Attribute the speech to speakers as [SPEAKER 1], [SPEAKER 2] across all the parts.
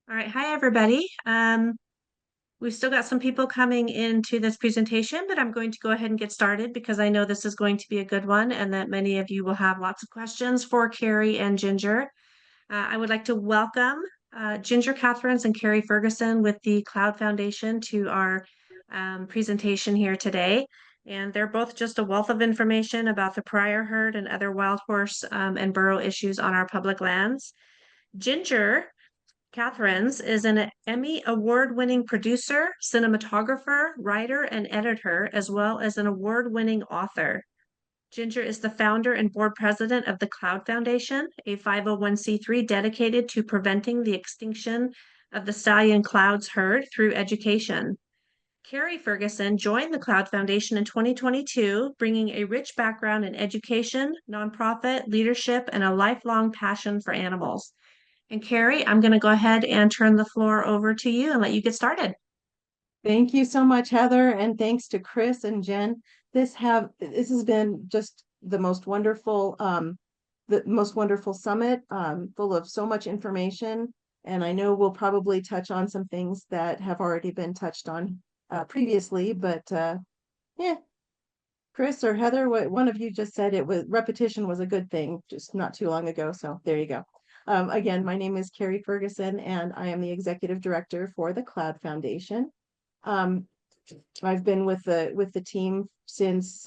[SPEAKER 1] All right, hi everybody. We've still got some people coming into this presentation, but I'm going to go ahead and get started because I know this is going to be a good one and that many of you will have lots of questions for Kerry and Ginger. I would like to welcome Ginger Kathrens and Kerry Ferguson with the Cloud Foundation to our presentation here today. And they're both just a wealth of information about the prior herd and other wild horse and burrow issues on our public lands. Ginger Kathrens is an Emmy award-winning producer, cinematographer, writer, and editor, as well as an award-winning author. Ginger is the founder and board president of the Cloud Foundation, a 501(c)(3) dedicated to preventing the extinction of the stallion clouds herd through education. Kerry Ferguson joined the Cloud Foundation in 2022, bringing a rich background in education, nonprofit, leadership, and a lifelong passion for animals. And Kerry, I'm going to go ahead and turn the floor over to you and let you get started.
[SPEAKER 2] Thank you so much, Heather, and thanks to Chris and Jen. This has been just the most wonderful summit, full of so much information. And I know we'll probably touch on some things that have already been touched on previously, but yeah, Chris or Heather, one of you just said it was repetition was a good thing just not too long ago. So there you go. Again, my name is Kerry Ferguson, and I am the executive director for the Cloud Foundation. Um, I've been with the team since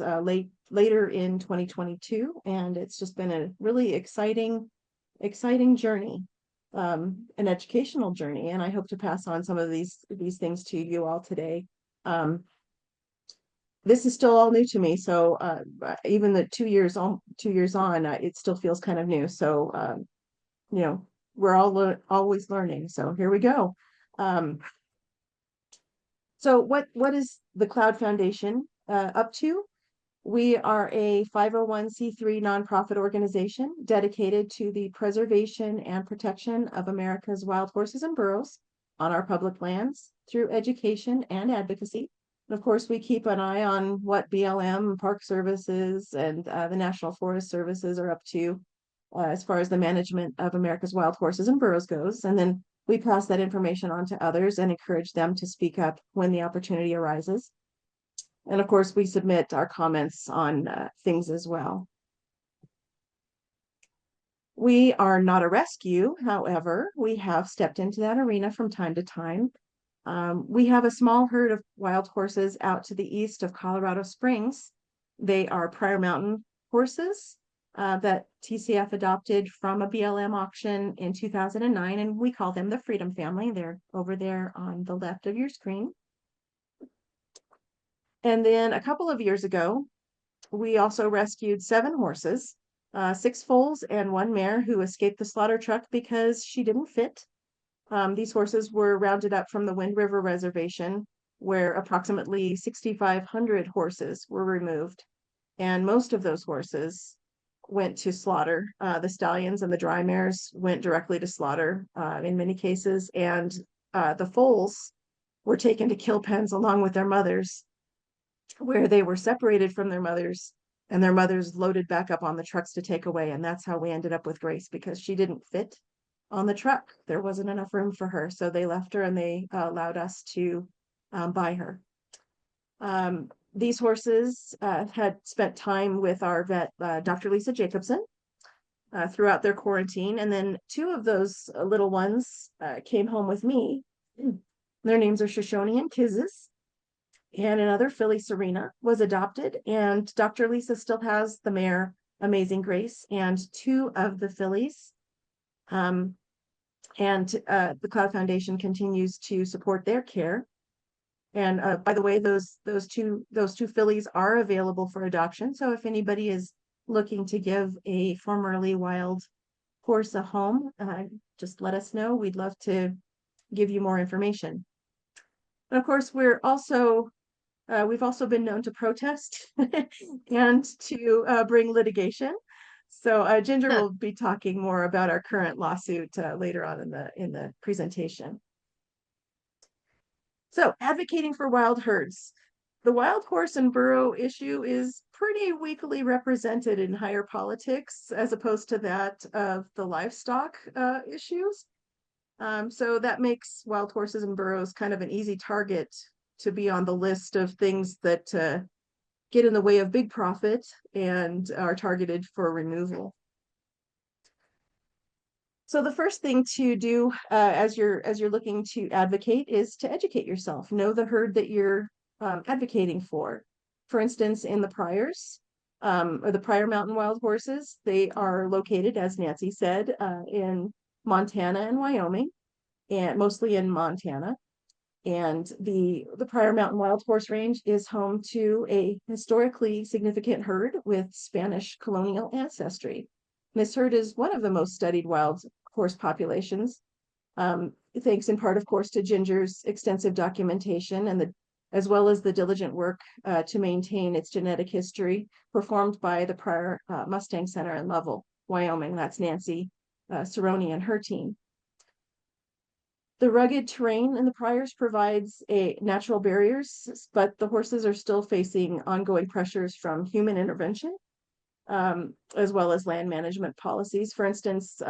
[SPEAKER 2] later in 2022, and it's just been a really exciting journey, an educational journey, and I hope to pass on some of these things to you all today. This is still all new to me, so even the 2 years on, it still feels kind of new. So you know, we're always learning. So here we go. Um, So what is the Cloud Foundation up to? We are a 501(c)(3) nonprofit organization dedicated to the preservation and protection of America's wild horses and burros on our public lands through education and advocacy. And of course, we keep an eye on what BLM, Park Services, and the National Forest Services are up to as far as the management of America's wild horses and burros goes. And then we pass that information on to others and encourage them to speak up when the opportunity arises. And of course, we submit our comments on things as well. We are not a rescue, however, we have stepped into that arena from time to time. We have a small herd of wild horses out to the east of Colorado Springs. They are Prior Mountain horses that TCF adopted from a BLM auction in 2009, and we call them the Freedom Family. They're over there on the left of your screen. And then a couple of years ago, we also rescued 7 horses, 6 foals and 1 mare who escaped the slaughter truck because she didn't fit. These horses were rounded up from the Wind River Reservation, where approximately 6,500 horses were removed. And most of those horses went to slaughter. The stallions and the dry mares went directly to slaughter in many cases. And the foals were taken to kill pens along with their mothers, where they were separated from their mothers and their mothers loaded back up on the trucks to take away. And that's how we ended up with Grace, because she didn't fit on the truck. There wasn't enough room for her. So they left her and they allowed us to buy her. These horses had spent time with our vet, Dr. Lisa Jacobson, throughout their quarantine. And then 2 of those little ones came home with me. Their names are Shoshone and Kizis. And another filly, Serena, was adopted. And Dr. Lisa still has the mare, Amazing Grace, and 2 of the fillies. And the Cloud Foundation continues to support their care. And by the way, those two fillies are available for adoption. So if anybody is looking to give a formerly wild horse a home, just let us know. We'd love to give you more information. And of course, we've also been known to protest and to bring litigation. So Ginger will be talking more about our current lawsuit later on in the presentation. So advocating for wild herds. The wild horse and burro issue is pretty weakly represented in higher politics as opposed to that of the livestock issues. So that makes wild horses and burros kind of an easy target to be on the list of things that get in the way of big profit and are targeted for removal. So the first thing to do as you're looking to advocate is to educate yourself. Know the herd that you're advocating for. For instance, in the Pryors, or the Pryor Mountain Wild Horses, they are located, as Nancy said, in Montana and Wyoming, and mostly in Montana. And the Pryor Mountain Wild Horse Range is home to a historically significant herd with Spanish colonial ancestry. This herd is one of the most studied wild horse populations, thanks in part, of course, to Ginger's extensive documentation and as well as the diligent work to maintain its genetic history performed by the Pryor Mustang Center in Lovell, Wyoming. That's Nancy Cerrone and her team. The rugged terrain in the Pryors provides natural barriers, but the horses are still facing ongoing pressures from human intervention, as well as land management policies. For instance,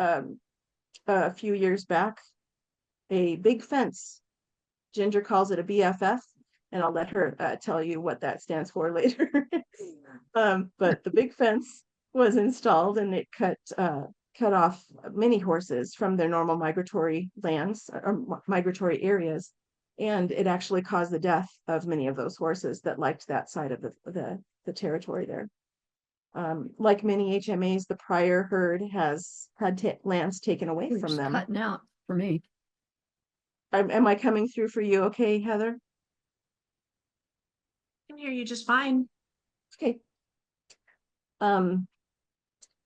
[SPEAKER 2] a few years back, a big fence, Ginger calls it a BFF, and I'll let her tell you what that stands for later. But the big fence was installed, and it cut off many horses from their normal migratory lands or migratory areas. And it actually caused the death of many of those horses that liked that side of the territory there. Like many HMAs, the Pryor herd has had lands taken away from them.
[SPEAKER 3] Cutting out for me.
[SPEAKER 2] Am I coming through for you okay, Heather?
[SPEAKER 1] I can hear you just fine.
[SPEAKER 2] Okay.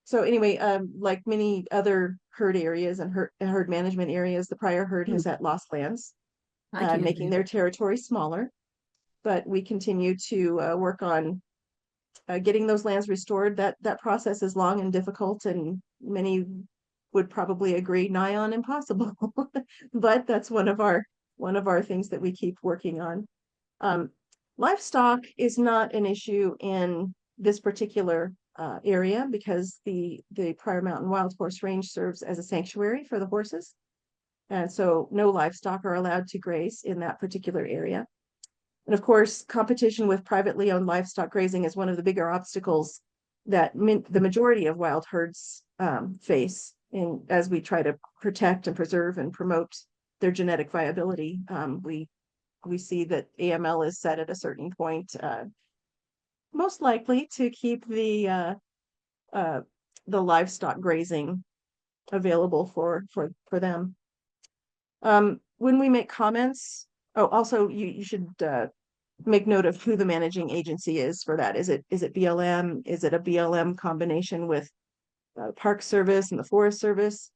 [SPEAKER 2] So anyway, like many other herd areas and herd management areas, the Pryor herd has had lost lands, making their territory smaller. But we continue to work on getting those lands restored. That process is long and difficult, and many would probably agree nigh on impossible. But that's one of our things that we keep working on. Livestock is not an issue in this particular area because the Pryor Mountain Wild Horse Range serves as a sanctuary for the horses. And so no livestock are allowed to graze in that particular area. And of course, competition with privately owned livestock grazing is one of the bigger obstacles that the majority of wild herds face as we try to protect and preserve and promote their genetic viability. We see that AML is set at a certain point, most likely to keep the livestock grazing available for them. When we make comments, also you should make note of who the managing agency is for that. Is it BLM? Is it a BLM combination with Park Service and the Forest Service?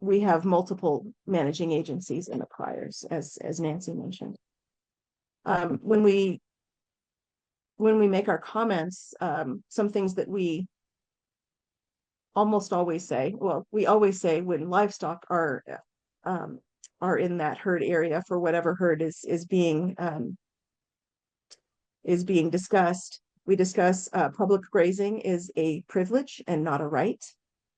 [SPEAKER 2] We have multiple managing agencies in the Pryors, as Nancy mentioned. When we make our comments, some things that we almost always say, well, we always say when livestock are in that herd area for whatever herd is being discussed, we discuss public grazing is a privilege and not a right.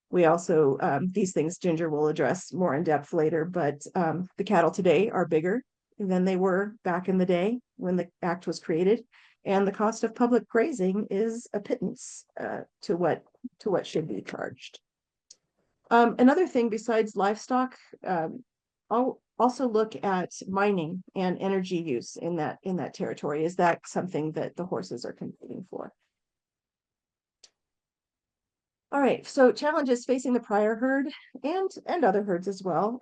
[SPEAKER 2] We also, these things Ginger will address more in depth later, but the cattle today are bigger than they were back in the day when the act was created. And the cost of public grazing is a pittance to what should be charged. Another thing besides livestock, I'll also look at mining and energy use in that territory. Is that something that the horses are competing for? All right, so challenges facing the Pryor herd and other herds as well.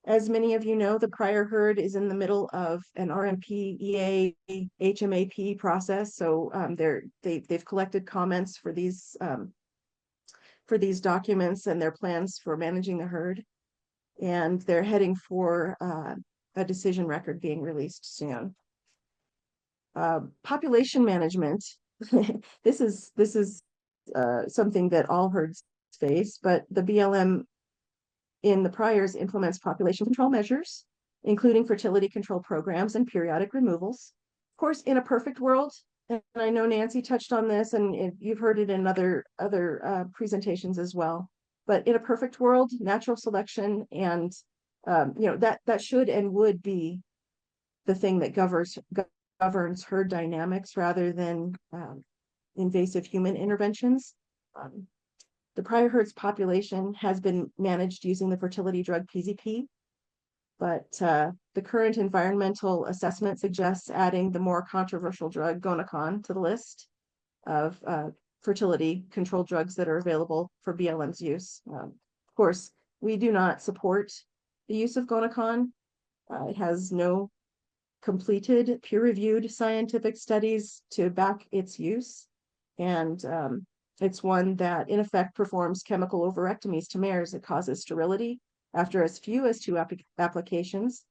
[SPEAKER 2] As many of you know, the Pryor herd is in the middle of an RMPEA HMAP process. So they've collected comments for these documents and their plans for managing the herd, and they're heading for a decision record being released soon. Population management. This is something that all herds face, but the BLM in the Pryors implements population control measures, including fertility control programs and periodic removals. Of course, in a perfect world, and I know Nancy touched on this, and you've heard it in other presentations as well, But in a perfect world, natural selection and that should and would be the thing that governs herd dynamics rather than invasive human interventions. The prior herd's population has been managed using the fertility drug PZP, but the current environmental assessment suggests adding the more controversial drug Gonacon to the list of fertility control drugs that are available for BLM's use. Of course, we do not support the use of Gonacon. It has no completed peer-reviewed scientific studies to back its use. And it's one that in effect performs chemical ovarectomies to mares. It causes sterility after as few as 2 applications,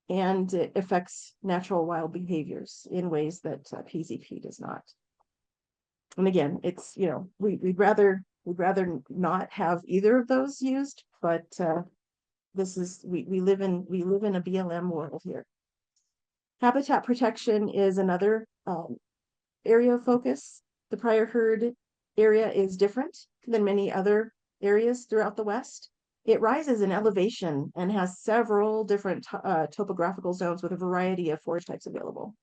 [SPEAKER 2] and it affects natural wild behaviors in ways that PZP does not. And again, it's, we'd rather not have either of those used, but this is, we live in a BLM world here. Habitat protection is another area of focus. The prior herd area is different than many other areas throughout the West. It rises in elevation and has several different topographical zones with a variety of forage types available.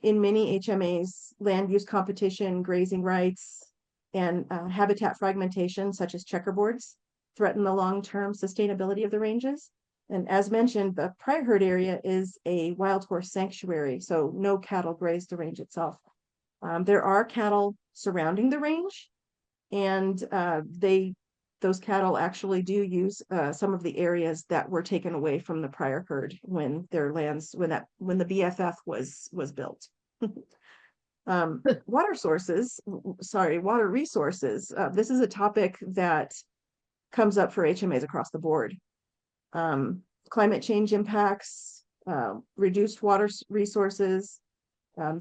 [SPEAKER 2] In many HMAs, land use competition, grazing rights, and habitat fragmentation, such as checkerboards, threaten the long-term sustainability of the ranges. And as mentioned, the prior herd area is a wild horse sanctuary, so no cattle graze the range itself. There are cattle surrounding the range, and those cattle actually do use some of the areas that were taken away from the prior herd when their lands, when the BFF was built. Water resources. This is a topic that comes up for HMAs across the board. Climate change impacts, reduced water resources.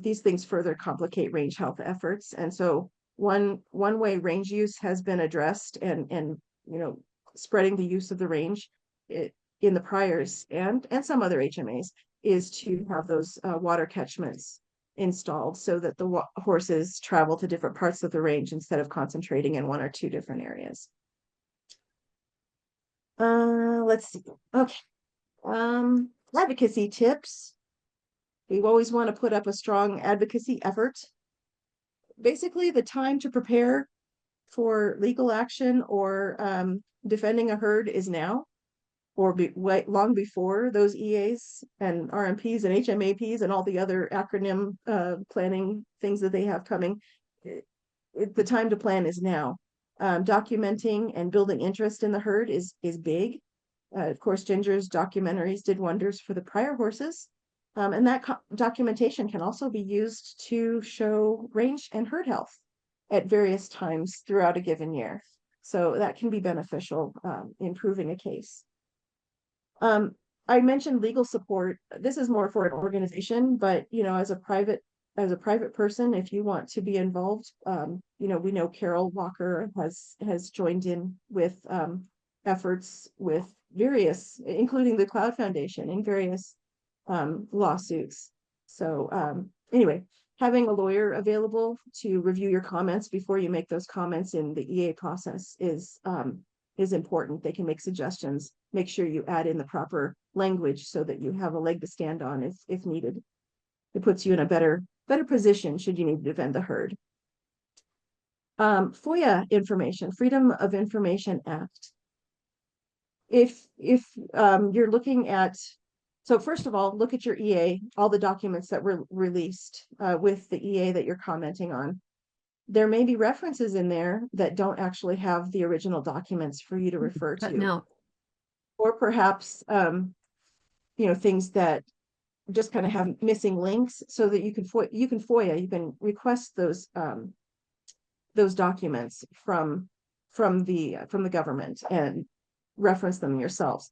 [SPEAKER 2] These things further complicate range health efforts. And so one way range use has been addressed and spreading the use of the range in the priors and some other HMAs is to have those water catchments installed so that the horses travel to different parts of the range instead of concentrating in 1 or 2 different areas. Let's see. Okay. Advocacy tips. We always want to put up a strong advocacy effort. Basically, the time to prepare for legal action or defending a herd is now, or long before those EAs and RMPs and HMAPs and all the other acronym planning things that they have coming. The time to plan is now. Documenting and building interest in the herd is big. Of course, Ginger's documentaries did wonders for the prior horses. And that documentation can also be used to show range and herd health at various times throughout a given year. So that can be beneficial in proving a case. I mentioned legal support. This is more for an organization, but as a private person, if you want to be involved, we know Carol Walker has joined in with efforts with various, including the Cloud Foundation, in various lawsuits. So anyway, having a lawyer available to review your comments before you make those comments in the EA process is important. They can make suggestions. Make sure you add in the proper language so that you have a leg to stand on if needed. It puts you in a better position should you need to defend the herd. FOIA information, Freedom of Information Act. If you're looking at, so first of all, look at your EA, all the documents that were released with the EA that you're commenting on. There may be references in there that don't actually have the original documents for you to refer to.
[SPEAKER 3] No.
[SPEAKER 2] Or perhaps, things that just kind of have missing links so that you can FOIA, you can request those documents from the government and reference them yourselves.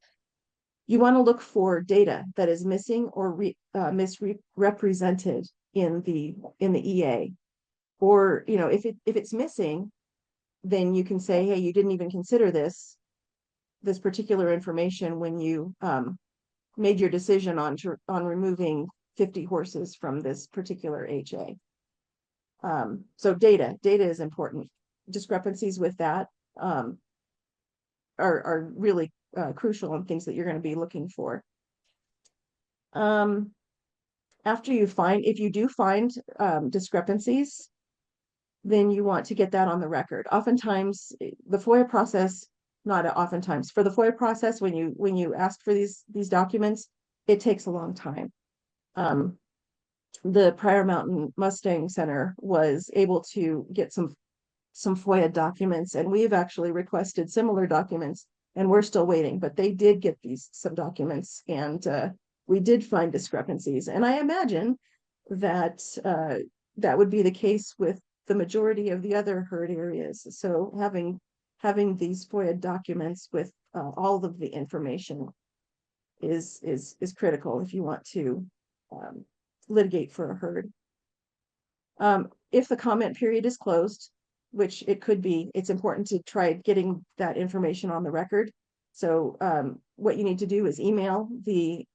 [SPEAKER 2] You want to look for data that is missing or misrepresented in the EA, or if it's missing, then you can say, hey, you didn't even consider this particular information when you made your decision on removing 50 horses from this particular HA. So data is important. Discrepancies with that are really crucial and things that you're going to be looking for. After if you do find discrepancies, then you want to get that on the record. Oftentimes, the FOIA process, not oftentimes, for the FOIA process, when you ask for these documents, it takes a long time. The Pryor Mountain Mustang Center was able to get some FOIA documents, and we've actually requested similar documents, and we're still waiting, but they did get some documents, and we did find discrepancies. And I imagine that that would be the case with the majority of the other herd areas. So having these FOIA documents with all of the information is critical if you want to litigate for a herd. If the comment period is closed, which it could be, it's important to try getting that information on the record. So what you need to do is email the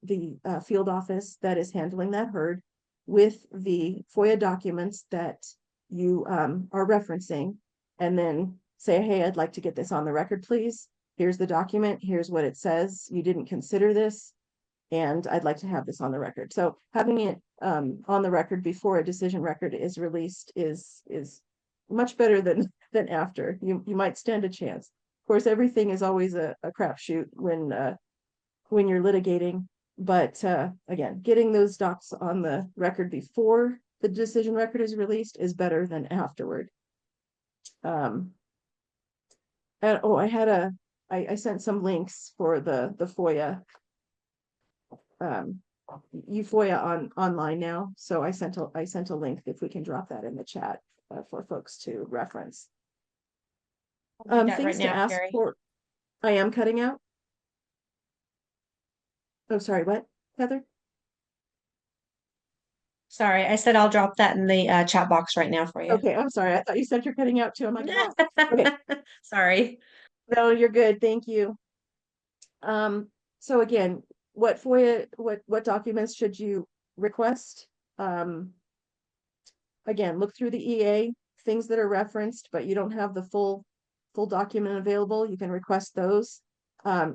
[SPEAKER 2] field office that is handling that herd with the FOIA documents that you are referencing, and then say, hey, I'd like to get this on the record, please. Here's the document. Here's what it says. You didn't consider this, and I'd like to have this on the record. So having it on the record before a decision record is released is much better than after. You might stand a chance. Of course, everything is always a crapshoot when you're litigating, but again, getting those docs on the record before the decision record is released is better than afterward. And oh, I sent some links for the FOIA. You FOIA online now, so I sent a link, if we can drop that in the chat for folks to reference. Things
[SPEAKER 1] right
[SPEAKER 2] to
[SPEAKER 1] now,
[SPEAKER 2] ask
[SPEAKER 1] Kerry.
[SPEAKER 2] for. I am cutting out. Oh, sorry, what, Heather?
[SPEAKER 1] Sorry, I said I'll drop that in the chat box right now for you.
[SPEAKER 2] Okay, I'm sorry. I thought you said you're cutting out too. I'm like, no. Okay.
[SPEAKER 1] Sorry.
[SPEAKER 2] No, you're good. Thank you. So again, what FOIA, what documents should you request? Again, look through the EA, things that are referenced, but you don't have the full document available. You can request those.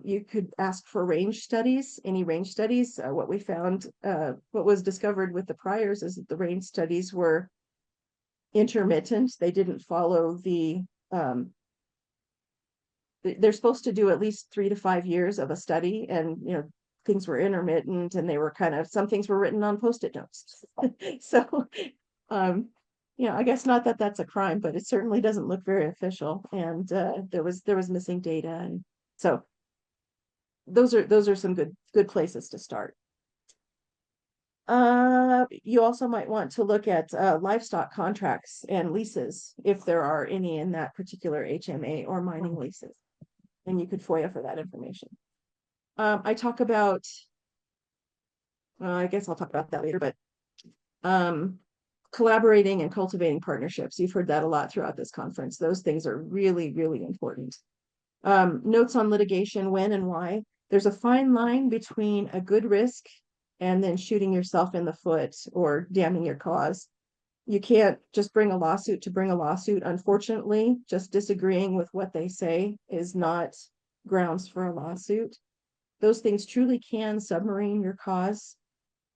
[SPEAKER 2] You could ask for range studies, any range studies. What we found, what was discovered with the Pryors is that the range studies were intermittent. They didn't follow they're supposed to do at least 3 to 5 years of a study, and things were intermittent, and they were some things were written on Post-it notes. So I guess not that that's a crime, but it certainly doesn't look very official, and there was missing data, and so those are some good places to start. You also might want to look at livestock contracts and leases, if there are any in that particular HMA, or mining leases, and you could FOIA for that information. I talk about, I guess I'll talk about that later, but collaborating and cultivating partnerships. You've heard that a lot throughout this conference. Those things are really, really important. Notes on litigation, when and why. There's a fine line between a good risk and then shooting yourself in the foot or damning your cause. You can't just bring a lawsuit to bring a lawsuit. Unfortunately, just disagreeing with what they say is not grounds for a lawsuit. Those things truly can submarine your cause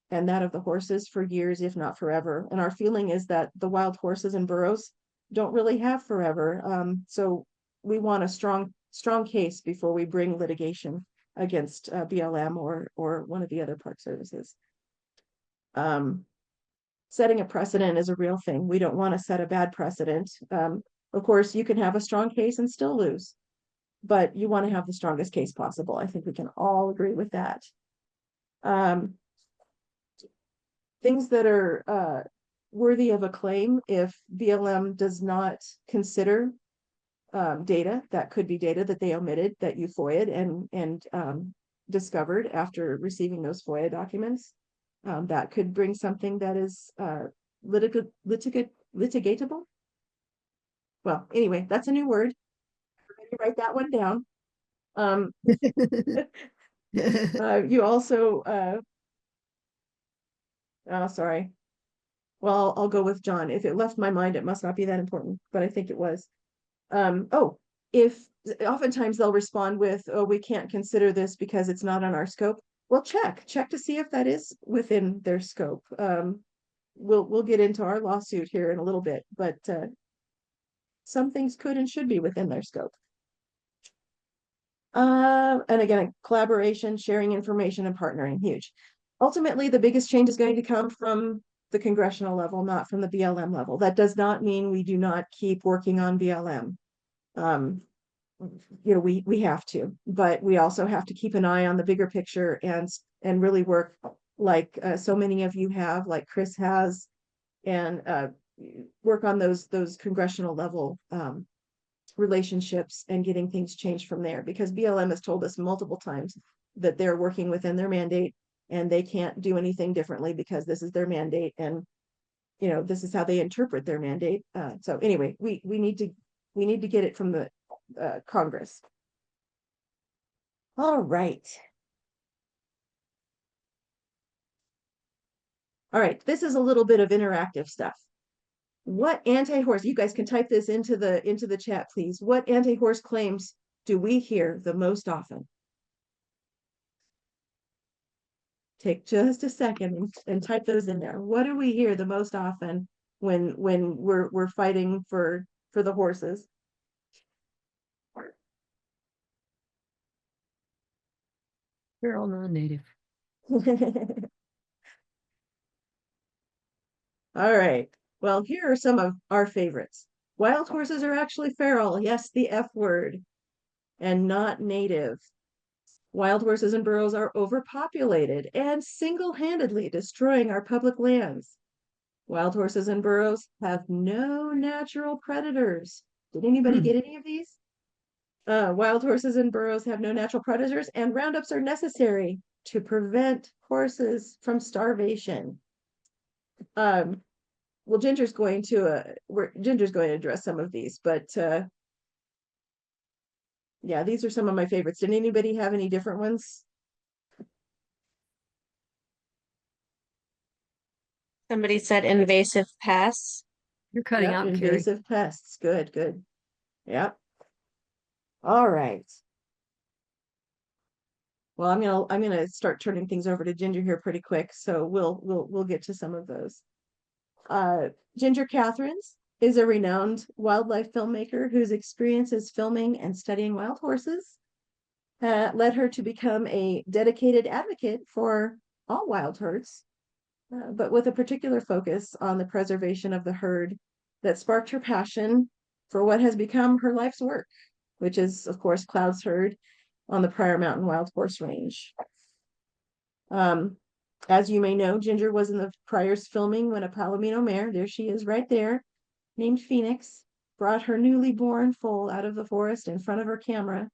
[SPEAKER 2] and that of the horses for years, if not forever. And our feeling is that the wild horses and burros don't really have forever. So we want a strong case before we bring litigation against BLM or one of the other park services. Setting a precedent is a real thing. We don't want to set a bad precedent. Of course, you can have a strong case and still lose, but you want to have the strongest case possible. I think we can all agree with that. Things that are worthy of a claim if BLM does not consider data, that could be data that they omitted, that you FOIA'd and discovered after receiving those FOIA documents. That could bring something that is litigatable. Well, anyway, that's a new word. Everybody write that one down. You also, oh, sorry. Well, I'll go with John. If it left my mind, it must not be that important, but I think it was. Oh, if oftentimes they'll respond with, oh, we can't consider this because it's not on our scope. Well, check to see if that is within their scope. We'll get into our lawsuit here in a little bit, but some things could and should be within their scope. And again, collaboration, sharing information, and partnering, huge. Ultimately, the biggest change is going to come from the congressional level, not from the BLM level. That does not mean we do not keep working on BLM. We have to, but we also have to keep an eye on the bigger picture and really work like so many of you have, like Chris has, and work on those congressional level relationships and getting things changed from there, because BLM has told us multiple times that they're working within their mandate and they can't do anything differently because this is their mandate, and this is how they interpret their mandate. So anyway, we need to get it from the Congress. All right. All right, this is a little bit of interactive stuff. What anti-horse, you guys can type this into the chat, please. What anti-horse claims do we hear the most often? Take just a second and type those in there. What do we hear the most often when we're fighting for the horses?
[SPEAKER 3] Feral non-native.
[SPEAKER 2] All right. Well, here are some of our favorites. Wild horses are actually feral. Yes, the F word. And not native. Wild horses and burros are overpopulated and single-handedly destroying our public lands. Wild horses and burros have no natural predators. Did anybody get any of these? Wild horses and burros have no natural predators, and roundups are necessary to prevent horses from starvation. Well, Ginger's going to address some of these, but yeah, these are some of my favorites. Did anybody have any different ones?
[SPEAKER 1] Somebody said invasive pests.
[SPEAKER 3] You're cutting
[SPEAKER 2] Yep,
[SPEAKER 3] out, Kerry.
[SPEAKER 2] invasive pests. Good. Yep. All right. Well, I'm gonna start turning things over to Ginger here pretty quick, so we'll get to some of those. Ginger Kathrens is a renowned wildlife filmmaker whose experiences filming and studying wild horses led her to become a dedicated advocate for all wild herds, but with a particular focus on the preservation of the herd that sparked her passion for what has become her life's work, which is, of course, Cloud's herd on the Pryor Mountain Wild Horse Range. As you may know, Ginger was in the Pryor's filming when a Palomino mare, there she is right there, named Phoenix, brought her newly born foal out of the forest in front of her camera.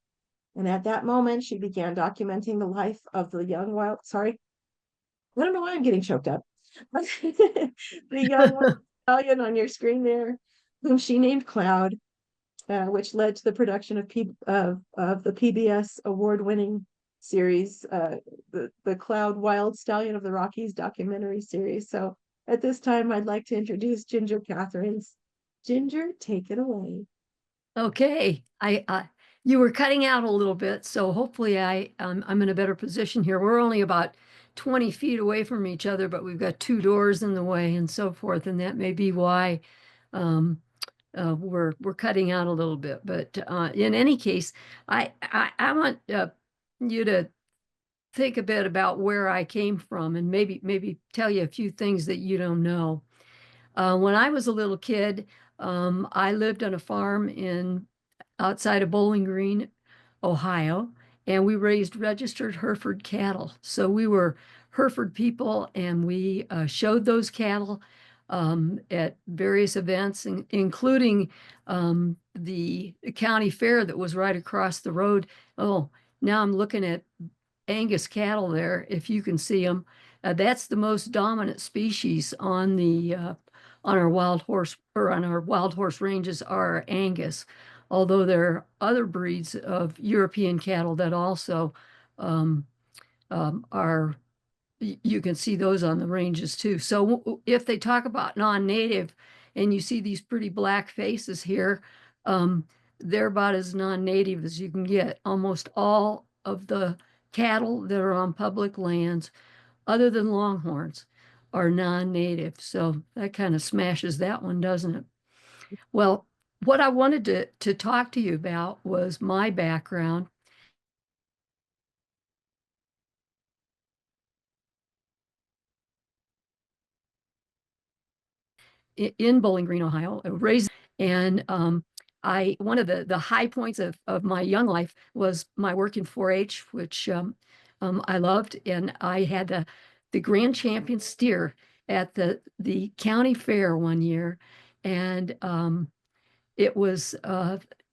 [SPEAKER 2] And at that moment, she began documenting the life of the young wild, sorry, I don't know why I'm getting choked up. The young wild stallion on your screen there, whom she named Cloud, which led to the production of the PBS award-winning series, the Cloud Wild Stallion of the Rockies documentary series. So at this time, I'd like to introduce Ginger Kathrens. Ginger, take it away.
[SPEAKER 3] Okay, you were cutting out a little bit, so hopefully I'm in a better position here. We're only about 20 feet away from each other, but we've got two doors in the way and so forth, and that may be why we're cutting out a little bit. But in any case, I want you to think a bit about where I came from and maybe tell you a few things that you don't know. When I was a little kid, I lived on a farm outside of Bowling Green, Ohio, and we raised registered Hereford cattle. So we were Hereford people, and we showed those cattle at various events, including the county fair that was right across the road. Oh, now I'm looking at Angus cattle there, if you can see them. That's the most dominant species on our wild horse ranges are Angus, although there are other breeds of European cattle that also are, you can see those on the ranges too. So if they talk about non-native and you see these pretty black faces here, they're about as non-native as you can get. Almost all of the cattle that are on public lands, other than longhorns, are non-native. So that kind of smashes that one, doesn't it? Well, what I wanted to talk to you about was my background. In Bowling Green, Ohio, raised, and I one of the high points of my young life was my work in 4-H, which I loved, and I had the grand champion steer at the county fair one year, and it was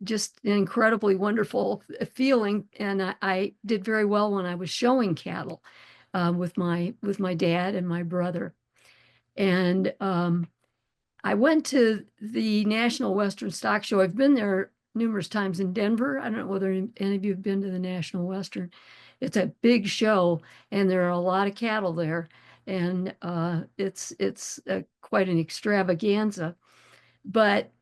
[SPEAKER 3] just an incredibly wonderful feeling, and I did very well when I was showing cattle with my dad and my brother, and I went to the National Western Stock Show. I've been there numerous times in Denver. I don't know whether any of you have been to the National Western. It's a big show, and there are a lot of cattle there, and it's quite an extravaganza. But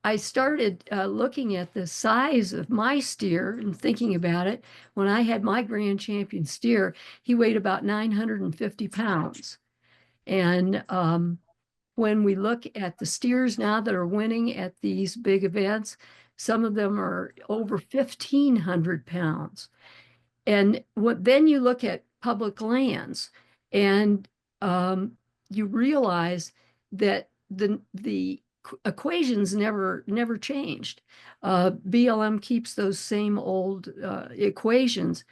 [SPEAKER 3] I started looking at the size of my steer and thinking about it. When I had my grand champion steer, he weighed about 950 pounds. And when we look at the steers now that are winning at these big events, some of them are over 1,500 pounds. And then you look at public lands, and you realize that the equations never changed. BLM keeps those same old equations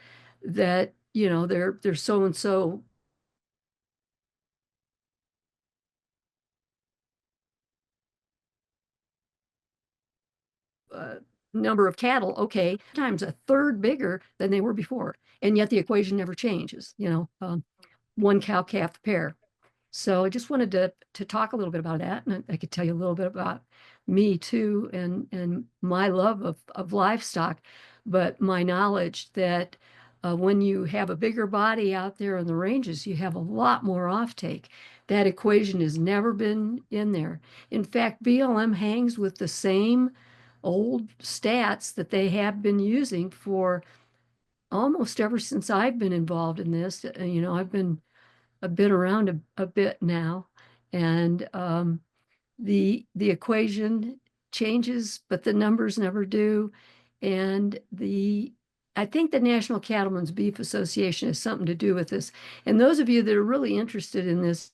[SPEAKER 3] that, they're so and so number of cattle, okay, times a third bigger than they were before. And yet the equation never changes, one cow calf pair. So I just wanted to talk a little bit about that. And I could tell you a little bit about me too, and my love of livestock, but my knowledge that when you have a bigger body out there in the ranges, you have a lot more offtake. That equation has never been in there. In fact, BLM hangs with the same old stats that they have been using for almost ever since I've been involved in this. I've been around a bit now, and the equation changes, but the numbers never do. And I think the National Cattlemen's Beef Association has something to do with this. And those of you that are really interested in this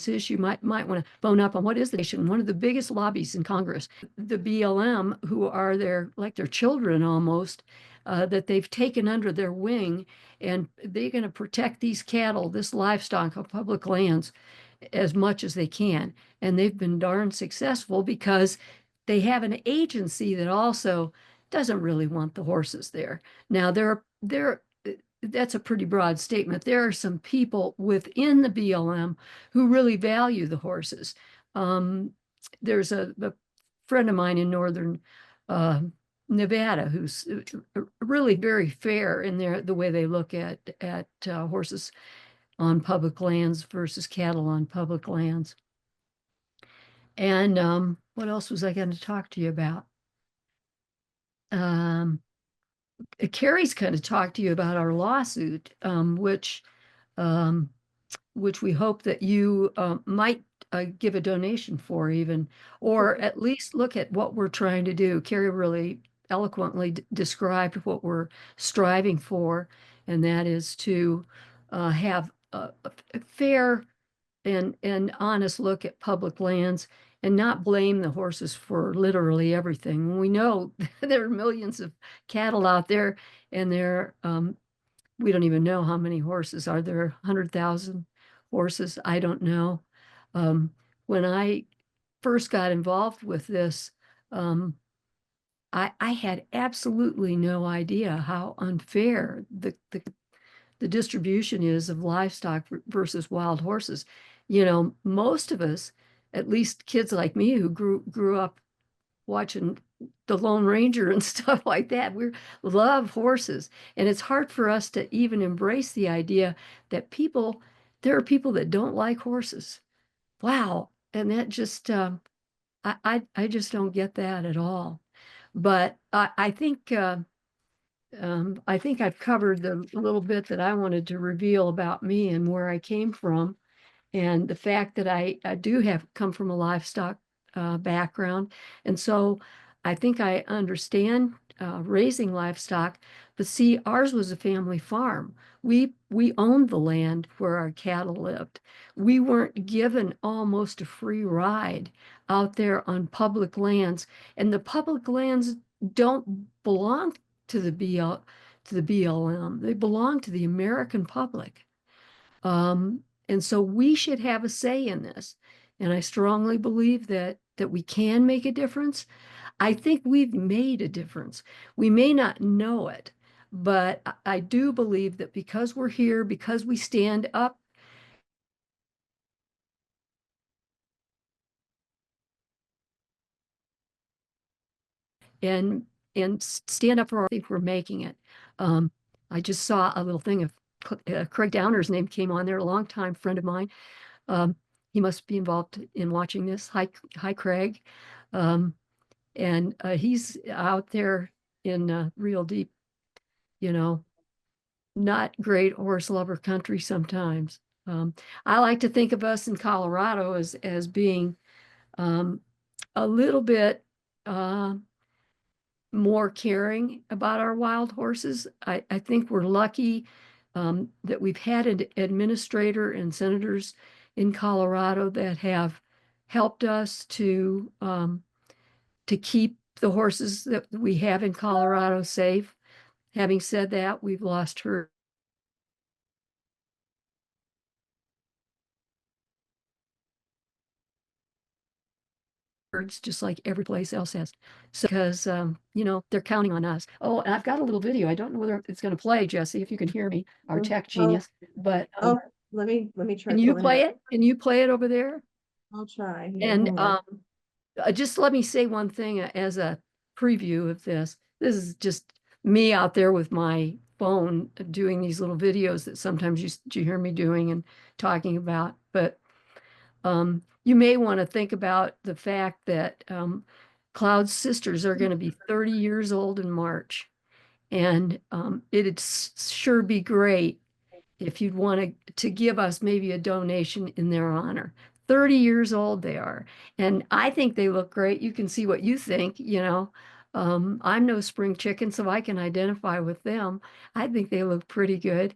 [SPEAKER 3] issue might want to phone up on what is the nation. One of the biggest lobbies in Congress, the BLM, who are their children almost, that they've taken under their wing, and they're going to protect these cattle, this livestock on public lands as much as they can. And they've been darn successful because they have an agency that also doesn't really want the horses there. Now that's a pretty broad statement. There are some people within the BLM who really value the horses. There's a friend of mine in northern Nevada who's really very fair in the way they look at horses on public lands versus cattle on public lands. And what else was I going to talk to you about? Kerry's kind of talked to you about our lawsuit, um, which we hope that you might give a donation for even, or at least look at what we're trying to do. Kerry really eloquently described what we're striving for, and that is to have a fair and honest look at public lands and not blame the horses for literally everything. We know there are millions of cattle out there, and we don't even know how many horses. Are there 100,000 horses? I don't know. When I first got involved with this, I had absolutely no idea how unfair the distribution is of livestock versus wild horses. Most of us, at least kids like me who grew up watching the Lone Ranger and stuff like that, we love horses. And it's hard for us to even embrace the idea that people there are people that don't like horses. Wow. And that just, I just don't get that at all. But I think I've covered the little bit that I wanted to reveal about me and where I came from. And the fact that I do have come from a livestock background. And so I think I understand raising livestock. But see, ours was a family farm. We owned the land where our cattle lived. We weren't given almost a free ride out there on public lands. And the public lands don't belong to the BLM. They belong to the American public. And so we should have a say in this. And I strongly believe that we can make a difference. I think we've made a difference. We may not know it, but I do believe that because we're here, because we stand up and stand up for, I think we're making it. I just saw a little thing of Craig Downer's name came on there, a longtime friend of mine. He must be involved in watching this. Hi, Craig. And he's out there in real deep, you know, not great horse lover country sometimes. I like to think of us in Colorado as being a little bit more caring about our wild horses. I think we're lucky that we've had an administrator and senators in Colorado that have helped us to keep the horses that we have in Colorado safe. Having said that, we've lost herds just like every place else has. So, because, they're counting on us. Oh, and I've got a little video. I don't know whether it's going to play, Jesse, if you can hear me, our tech genius. But
[SPEAKER 2] let me try.
[SPEAKER 3] can you play it? Can you play it over there?
[SPEAKER 2] I'll try. Here,
[SPEAKER 3] And
[SPEAKER 2] hang on.
[SPEAKER 3] just let me say one thing as a preview of this. This is just me out there with my phone doing these little videos that sometimes you hear me doing and talking about. But you may want to think about the fact that Cloud's sisters are going to be 30 years old in March. And it'd sure be great if you'd want to give us maybe a donation in their honor. 30 years old they are. And I think they look great. You can see what you think, I'm no spring chicken, so I can identify with them. I think they look pretty good.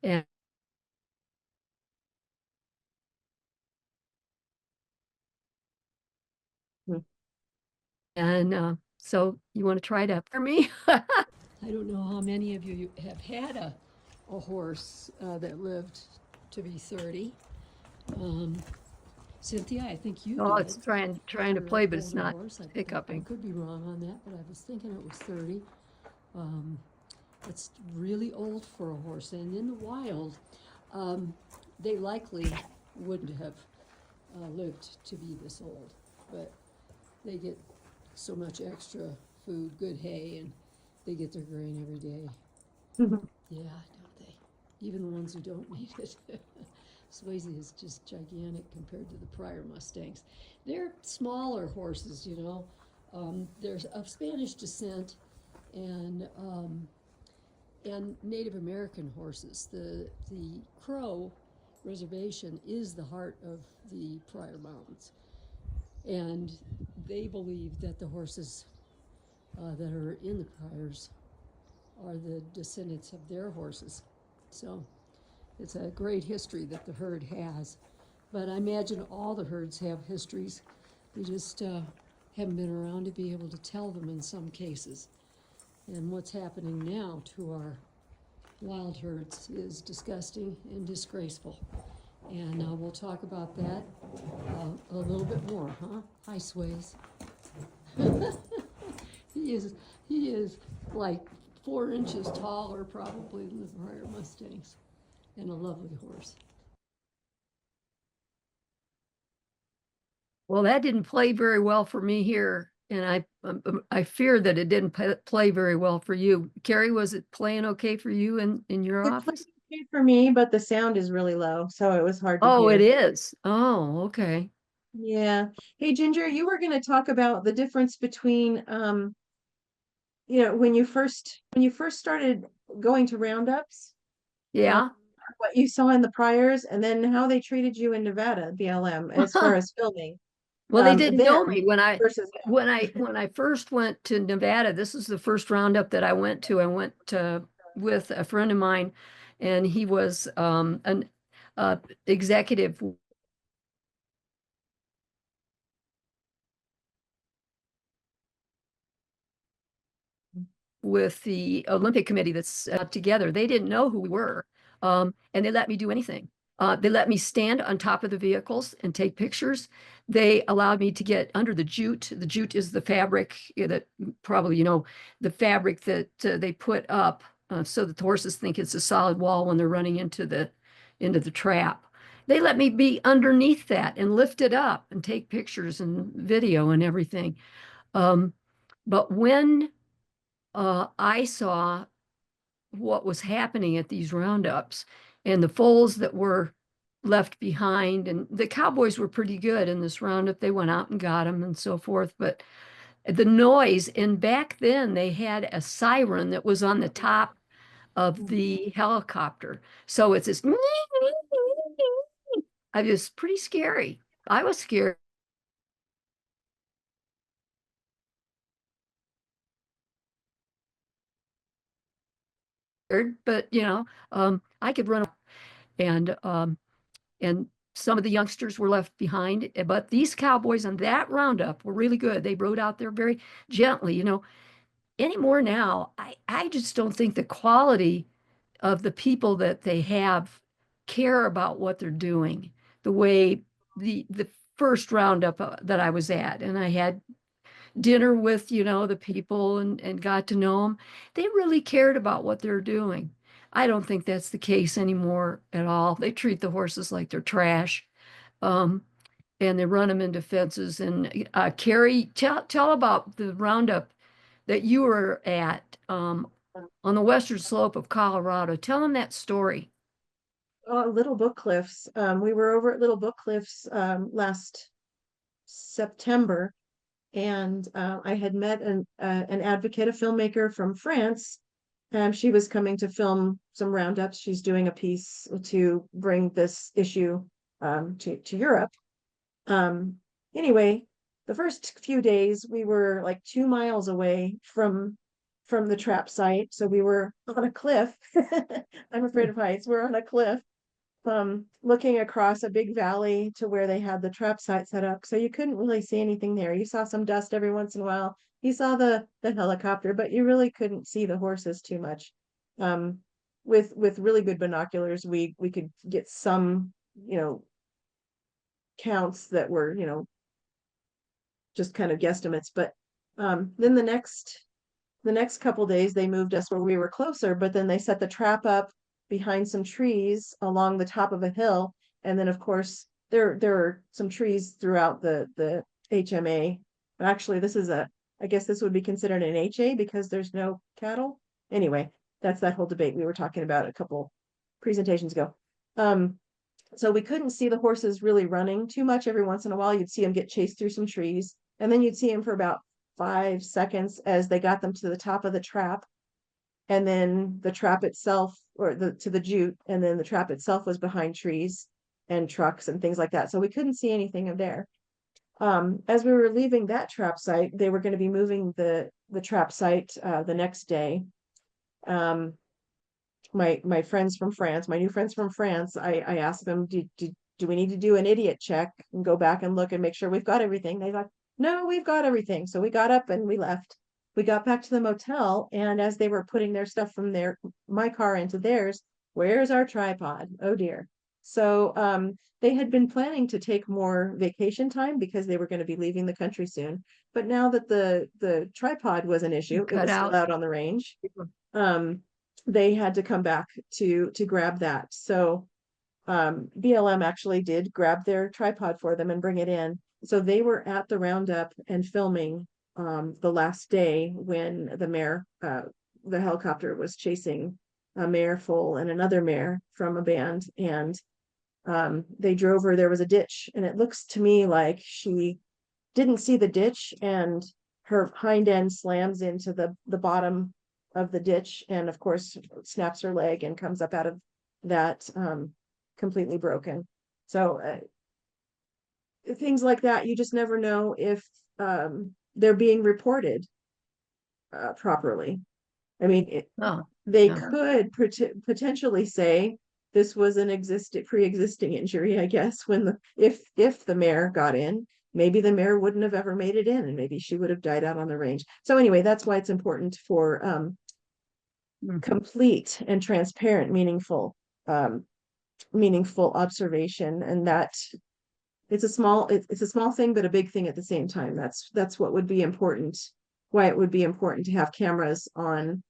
[SPEAKER 3] And so you want to try to for me? I don't know how many of you have had a horse that lived to be 30. Cynthia, I think you did.
[SPEAKER 1] It's trying to play, but it's not hiccuping.
[SPEAKER 3] I could be wrong on that, but I was thinking it was 30. It's really old for a horse, and in the wild, they likely wouldn't have lived to be this old, but they get so much extra food, good hay, and they get their grain every day. Yeah, don't they? Even the ones who don't need it. Swayze is just gigantic compared to the prior Mustangs. They're smaller horses, They're of Spanish descent and Native American horses. The Crow Reservation is the heart of the Pryor Mountains. And they believe that the horses that are in the Pryors are the descendants of their horses. So it's a great history that the herd has. But I imagine all the herds have histories. They just haven't been around to be able to tell them in some cases. And what's happening now to our wild herds is disgusting and disgraceful. And we'll talk about that a little bit more, huh? Hi, Swayze. He is like 4 inches taller probably than the prior Mustangs, and a lovely horse. Well, that didn't play very well for me here, and I fear that it didn't play very well for you. Kerry, was it playing okay for you in your office?
[SPEAKER 2] okay for me, but the sound is really low, so it was hard to
[SPEAKER 3] Oh, it
[SPEAKER 2] hear.
[SPEAKER 3] is. Oh, okay.
[SPEAKER 2] Yeah. Hey, Ginger, you were going to talk about the difference between, when you first started going to roundups, uh,
[SPEAKER 3] Yeah.
[SPEAKER 2] what you saw in the priors, and then how they treated you in Nevada, BLM, as far as filming,
[SPEAKER 3] Well, they didn't know
[SPEAKER 2] then
[SPEAKER 3] me when I
[SPEAKER 2] versus now.
[SPEAKER 3] when I first went to Nevada. This is the first roundup that I went to. I went with a friend of mine, and he was an executive with the Olympic Committee that's together. They didn't know who we were, and they let me do anything. They let me stand on top of the vehicles and take pictures. They allowed me to get under the jute. The jute is the fabric that probably, the fabric that they put up so that the horses think it's a solid wall when they're running into the trap. They let me be underneath that and lift it up and take pictures and video and everything. Um, but when I saw what was happening at these roundups and the foals that were left behind. And the cowboys were pretty good in this roundup. They went out and got them and so forth. But the noise, and back then they had a siren that was on the top of the helicopter. So it's this, I was pretty scary. I was scared, but I could run and some of the youngsters were left behind. But these cowboys on that roundup were really good. They rode out there very gently. Anymore now, I just don't think the quality of the people that they have care about what they're doing the way the first roundup that I was at, and I had dinner with, the people and got to know them. They really cared about what they're doing. I don't think that's the case anymore at all. They treat the horses like they're trash. Um, and they run them into fences. And Kerry, tell about the roundup that you were at on the western slope of Colorado. Tell them that story.
[SPEAKER 2] Little Book Cliffs. We were over at Little Book Cliffs last September, and I had met an advocate, a filmmaker from France. She was coming to film some roundups. She's doing a piece to bring this issue to Europe. Um, anyway, the first few days we were like 2 miles away from the trap site, so we were on a cliff. I'm afraid of heights. We're on a cliff, looking across a big valley to where they had the trap site set up. So you couldn't really see anything there. You saw some dust every once in a while. You saw the helicopter, but you really couldn't see the horses too much. Um, with really good binoculars, we could get some, counts that were, just kind of guesstimates. But then the next couple days they moved us where we were closer, but then they set the trap up behind some trees along the top of a hill. And then of course there are some trees throughout the HMA. But actually I guess this would be considered an HA because there's no cattle. Anyway, that's that whole debate we were talking about a couple presentations ago. So we couldn't see the horses really running too much. Every once in a while you'd see them get chased through some trees, and then you'd see them for about 5 seconds as they got them to the top of the trap, and then the trap itself, or to the jute, and then the trap itself was behind trees and trucks and things like that. So we couldn't see anything of there. As we were leaving that trap site, they were going to be moving the trap site the next day. My friends from France, my new friends from France, I asked them, do we need to do an idiot check and go back and look and make sure we've got everything? They thought, no, we've got everything. So we got up and we left. We got back to the motel, and as they were putting their stuff from my car into theirs, where's our tripod? Oh dear. So they had been planning to take more vacation time because they were going to be leaving the country soon. But now that the tripod was an issue, it
[SPEAKER 3] Cut
[SPEAKER 2] was still
[SPEAKER 3] out.
[SPEAKER 2] out on the range. Um, they had to come back to grab that. So BLM actually did grab their tripod for them and bring it in. So they were at the roundup and filming the last day when the helicopter was chasing a mare foal and another mare from a band, and they drove her. There was a ditch, and it looks to me like she didn't see the ditch, and her hind end slams into the bottom of the ditch, and of course snaps her leg and comes up out of that completely broken. So things like that, you just never know if they're being reported properly. I mean,
[SPEAKER 3] Oh,
[SPEAKER 2] they
[SPEAKER 3] yeah.
[SPEAKER 2] could potentially say this was an pre-existing injury, I guess, when if the mare got in, maybe the mare wouldn't have ever made it in, and maybe she would have died out on the range. So anyway, that's why it's important for complete and transparent, meaningful observation, and that it's a small thing, but a big thing at the same time. That's what would be important, why it would be important to have cameras on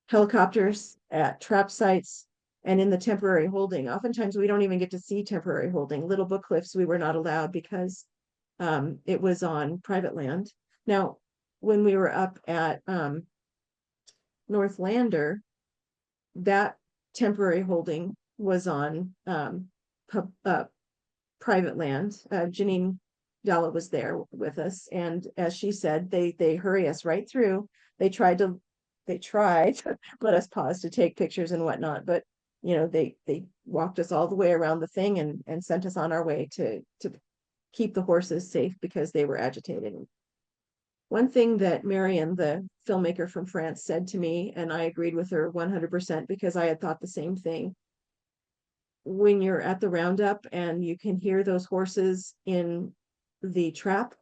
[SPEAKER 2] helicopters, at trap sites, and in the temporary holding. Oftentimes we don't even get to see temporary holding. Little Book Cliffs we were not allowed because it was on private land. Now, when we were up at North Lander, that temporary holding was on private land. Janine Dalla was there with us, and as she said, they hurry us right through. They tried to let us pause to take pictures and whatnot, but they walked us all the way around the thing and sent us on our way to keep the horses safe because they were agitated. One thing that Marion, the filmmaker from France, said to me, and I agreed with her 100% because I had thought the same thing. When you're at the roundup and you can hear those horses in the trap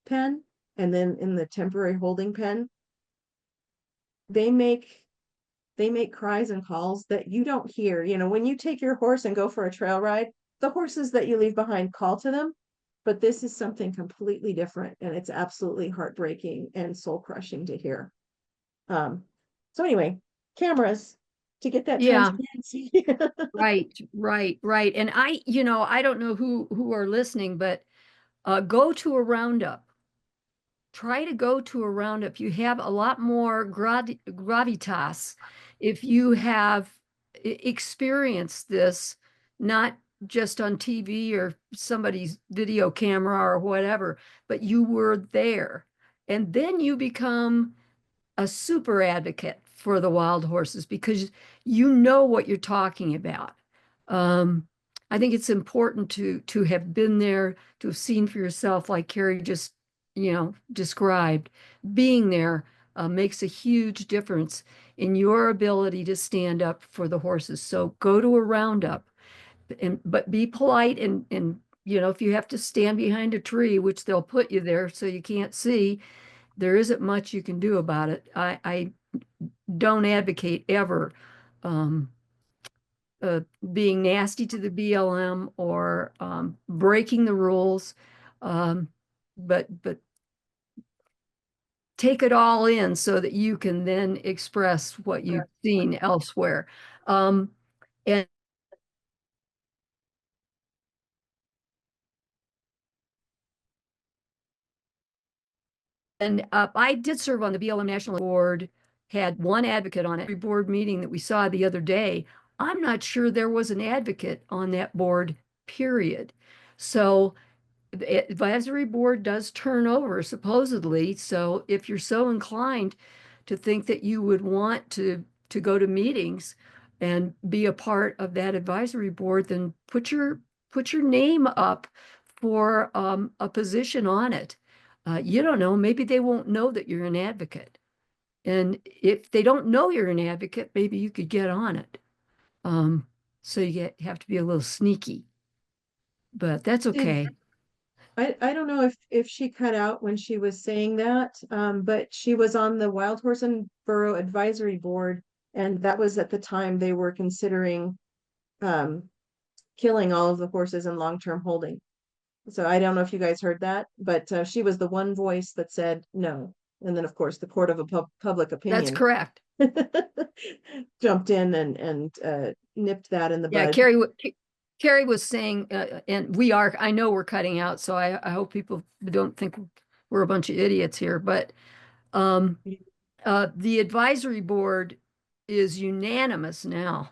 [SPEAKER 2] pen and then in the temporary holding pen, they make cries and calls that you don't hear. When you take your horse and go for a trail ride, the horses that you leave behind call to them, but this is something completely different, and it's absolutely heartbreaking and soul crushing to hear. So anyway, cameras to get that
[SPEAKER 3] Yeah.
[SPEAKER 2] transparency.
[SPEAKER 3] Right. And I don't know who are listening, but go to a roundup. Try to go to a roundup. You have a lot more gravitas if you have experienced this, not just on TV or somebody's video camera or whatever, but you were there. And then you become a super advocate for the wild horses because you know what you're talking about. I think it's important to have been there, to have seen for yourself, like Kerry just described. Being there makes a huge difference in your ability to stand up for the horses. So go to a roundup, but be polite and if you have to stand behind a tree, which they'll put you there so you can't see, there isn't much you can do about it. I don't advocate ever um, being nasty to the BLM or breaking the rules, um, but take it all in so that you can then express what you've seen elsewhere. And I did serve on the BLM National Board, had one advocate on it. Every board meeting that we saw the other day, I'm not sure there was an advocate on that board, period. So the advisory board does turn over supposedly. So if you're so inclined to think that you would want to go to meetings and be a part of that advisory board, then put your name up for a position on it. You don't know, maybe they won't know that you're an advocate. And if they don't know you're an advocate, maybe you could get on it. Um, so have to be a little sneaky, but that's
[SPEAKER 2] Did
[SPEAKER 3] okay.
[SPEAKER 2] I don't know if she cut out when she was saying that, but she was on the Wild Horse and Burro Advisory Board, and that was at the time they were considering killing all of the horses in long-term holding. So I don't know if you guys heard that, but she was the one voice that said no. And then, of course, the court of a public
[SPEAKER 3] That's
[SPEAKER 2] opinion
[SPEAKER 3] correct.
[SPEAKER 2] jumped in and nipped that in the
[SPEAKER 3] Yeah,
[SPEAKER 2] bud.
[SPEAKER 3] Kerry was saying, and I know we're cutting out, so I hope people don't think we're a bunch of idiots here, but the advisory board is unanimous now.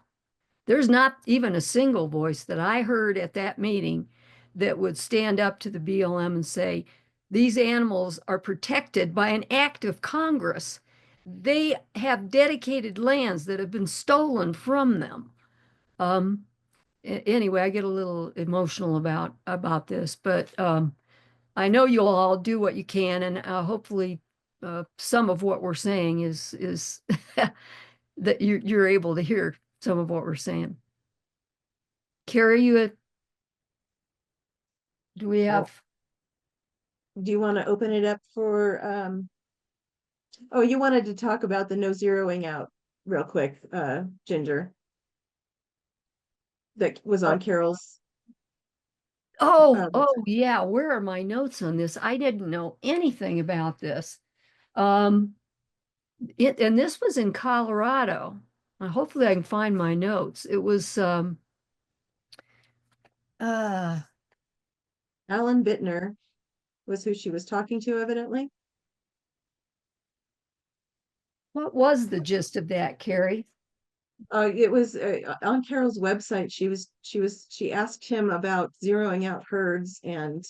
[SPEAKER 3] There's not even a single voice that I heard at that meeting that would stand up to the BLM and say, these animals are protected by an act of Congress. They have dedicated lands that have been stolen from them. Anyway, I get a little emotional about this, but I know you'll all do what you can, and hopefully some of what we're saying is that you're able to hear some of what we're saying. Kerry, do we have?
[SPEAKER 2] Do you want to open it up for, oh, you wanted to talk about the no zeroing out real quick, Ginger. That was on Carol's.
[SPEAKER 3] Oh, yeah. Where are my notes on this? I didn't know anything about this. And this was in Colorado. Hopefully I can find my notes. It was
[SPEAKER 2] Alan Bittner was who she was talking to, evidently.
[SPEAKER 3] what was the gist of that, Kerry?
[SPEAKER 2] It was on Carol's website. She asked him about zeroing out herds, and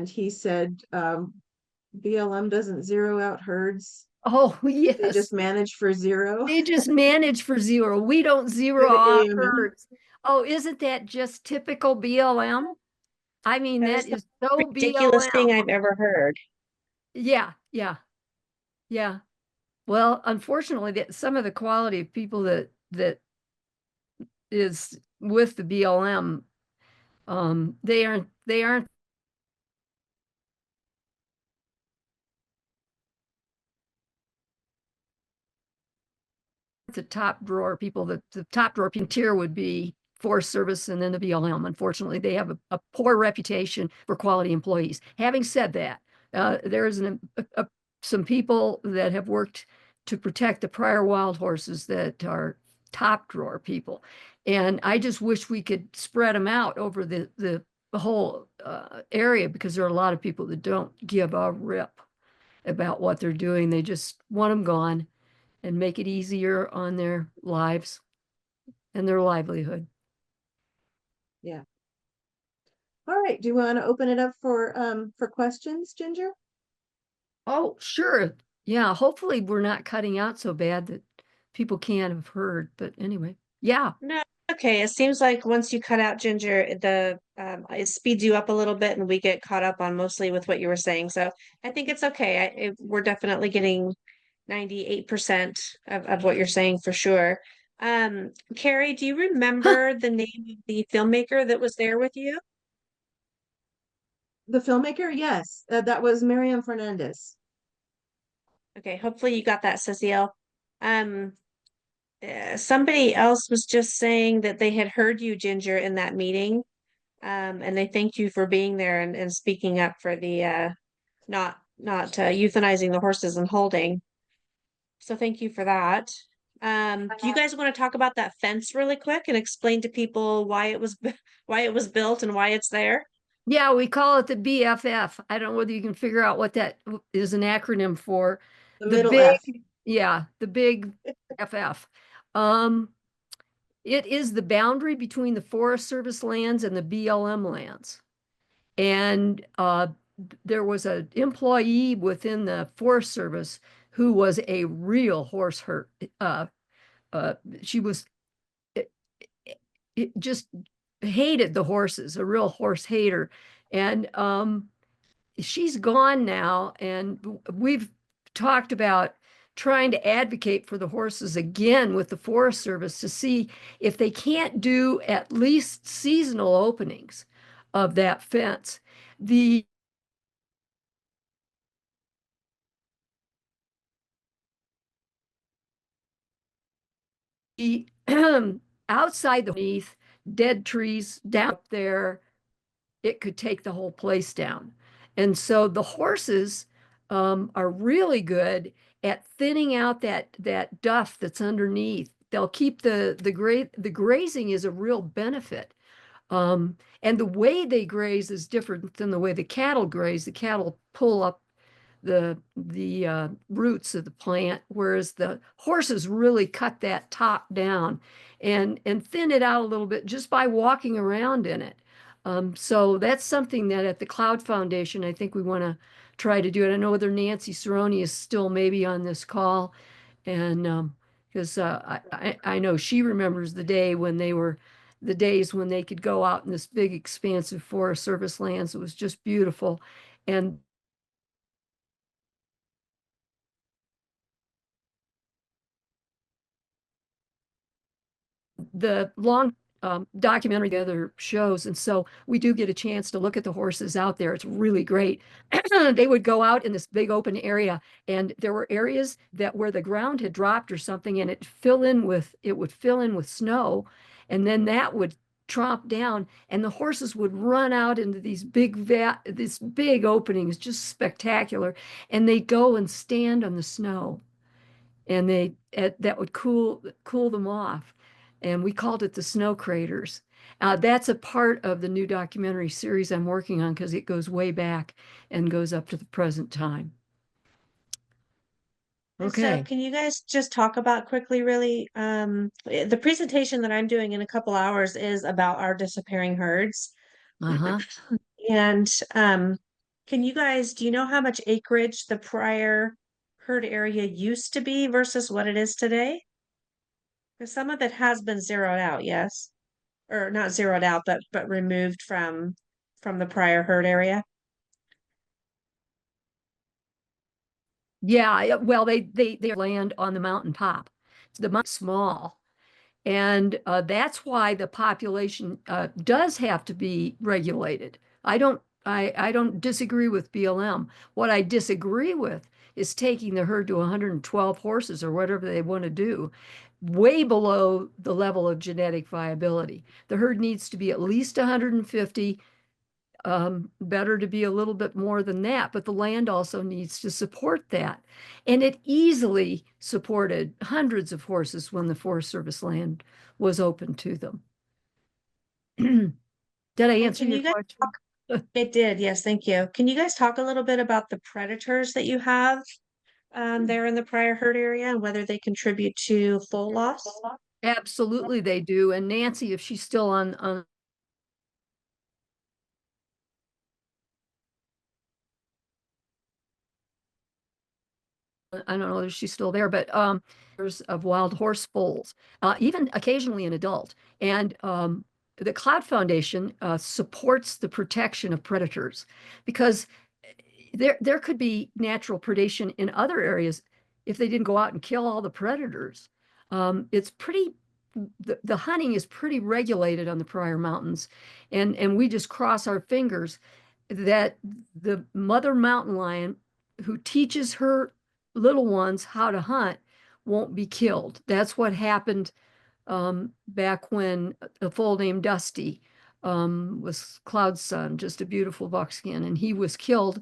[SPEAKER 2] he said BLM doesn't zero out herds.
[SPEAKER 3] Oh,
[SPEAKER 2] They
[SPEAKER 3] yes.
[SPEAKER 2] just manage for zero.
[SPEAKER 3] They just manage for zero. We don't zero out herds. Oh, isn't that just typical BLM? I mean,
[SPEAKER 1] That is
[SPEAKER 3] that
[SPEAKER 1] the
[SPEAKER 3] is so
[SPEAKER 1] ridiculous thing
[SPEAKER 3] BLM.
[SPEAKER 1] I've ever heard.
[SPEAKER 3] Yeah, yeah, yeah. Well, unfortunately, some of the quality of people that is with the BLM, they aren't the top drawer people. The top drawer tier would be Forest Service and then the BLM. Unfortunately, they have a poor reputation for quality employees. Having said that, there is some people that have worked to protect the prior wild horses that are top drawer people. And I just wish we could spread them out over the whole area, because there are a lot of people that don't give a rip about what they're doing. They just want them gone and make it easier on their lives and their livelihood.
[SPEAKER 2] Yeah. All right. Do you want to open it up for questions, Ginger?
[SPEAKER 3] Oh, sure. Yeah, hopefully we're not cutting out so bad that people can't have heard. But anyway, yeah.
[SPEAKER 1] No, okay. It seems like once you cut out Ginger, it speeds you up a little bit, and we get caught up on mostly with what you were saying. So I think it's okay. We're definitely getting 98% of what you're saying for sure. Kerry, do you remember the name of the filmmaker that was there with you?
[SPEAKER 2] The filmmaker? Yes. That was Miriam Fernandez.
[SPEAKER 1] Okay, hopefully you got that, Cecile. Um, somebody else was just saying that they had heard you, Ginger, in that meeting. And they thanked you for being there and speaking up for the not euthanizing the horses and holding. So thank you for that. Do you guys want to talk about that fence really quick and explain to people why it was why it was built and why it's there?
[SPEAKER 3] Yeah, we call it the BFF. I don't know whether you can figure out what that is an acronym for.
[SPEAKER 2] The
[SPEAKER 3] The
[SPEAKER 2] middle
[SPEAKER 3] big,
[SPEAKER 2] F.
[SPEAKER 3] yeah, the big FF. It is the boundary between the Forest Service lands and the BLM lands. And there was an employee within the Forest Service who was a real horse hurt. She was it just hated the horses, a real horse hater. And she's gone now, and we've talked about trying to advocate for the horses again with the Forest Service to see if they can't do at least seasonal openings of that fence. The outside the beneath dead trees down there, it could take the whole place down. And so the horses are really good at thinning out that duff that's underneath. They'll keep the grazing is a real benefit. And the way they graze is different than the way the cattle graze. The cattle pull up the roots of the plant, whereas the horses really cut that top down and thin it out a little bit just by walking around in it. So that's something that at the Cloud Foundation, I think we want to try to do it. I know whether Nancy Cerrone is still maybe on this call, and because I know she remembers the days when they could go out in this big expansive Forest Service lands. It was just beautiful. And the long documentary together shows. And so we do get a chance to look at the horses out there. It's really great. They would go out in this big open area, and there were areas that where the ground had dropped or something, and it would fill in with snow, and then that would tromp down, and the horses would run out into these big openings, just spectacular, and they'd go and stand on the snow, and that would cool them off, and we called it the snow craters. That's a part of the new documentary series I'm working on because it goes way back and goes up to the present time.
[SPEAKER 1] And so
[SPEAKER 3] Okay.
[SPEAKER 1] can you guys just talk about quickly, really, the presentation that I'm doing in a couple hours is about our disappearing herds.
[SPEAKER 3] Uh-huh.
[SPEAKER 1] And do you know how much acreage the prior herd area used to be versus what it is today? Because some of it has been zeroed out, yes. Or not zeroed out, but removed from the prior herd area.
[SPEAKER 3] Yeah, well, they land on the mountain top. The mountain's small. And that's why the population does have to be regulated. I don't disagree with BLM. What I disagree with is taking the herd to 112 horses or whatever they want to do, way below the level of genetic viability. The herd needs to be at least 150. Better to be a little bit more than that, but the land also needs to support that. And it easily supported hundreds of horses when the Forest Service land was open to them. Did I
[SPEAKER 1] And
[SPEAKER 3] answer
[SPEAKER 1] can
[SPEAKER 3] your
[SPEAKER 1] you guys
[SPEAKER 3] question?
[SPEAKER 1] talk? It did, yes, thank you. Can you guys talk a little bit about the predators that you have there in the prior herd area and whether they contribute to foal loss?
[SPEAKER 3] Absolutely, they do. And Nancy, if she's still on I don't know if she's still there, but there's of wild horse foals, even occasionally an adult. And the Cloud Foundation supports the protection of predators because there could be natural predation in other areas if they didn't go out and kill all the predators. It's pretty the hunting is pretty regulated on the Prior Mountains, and we just cross our fingers that the mother mountain lion who teaches her little ones how to hunt won't be killed. That's what happened back when a foal named Dusty was Cloud's son, just a beautiful buckskin, and he was killed.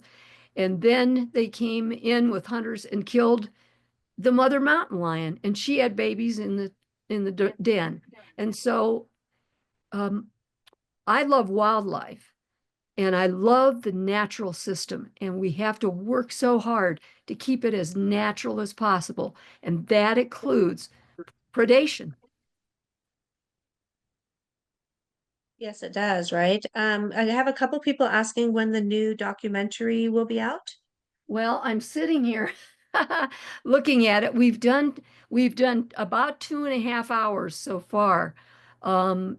[SPEAKER 3] And then they came in with hunters and killed the mother mountain lion, and she had babies in the den. And so um, I love wildlife. And I love the natural system, and we have to work so hard to keep it as natural as possible. And that includes predation.
[SPEAKER 1] Yes, it does, right? I have a couple people asking when the new documentary will be out.
[SPEAKER 3] Well, I'm sitting here looking at it. We've done about 2.5 hours so far. And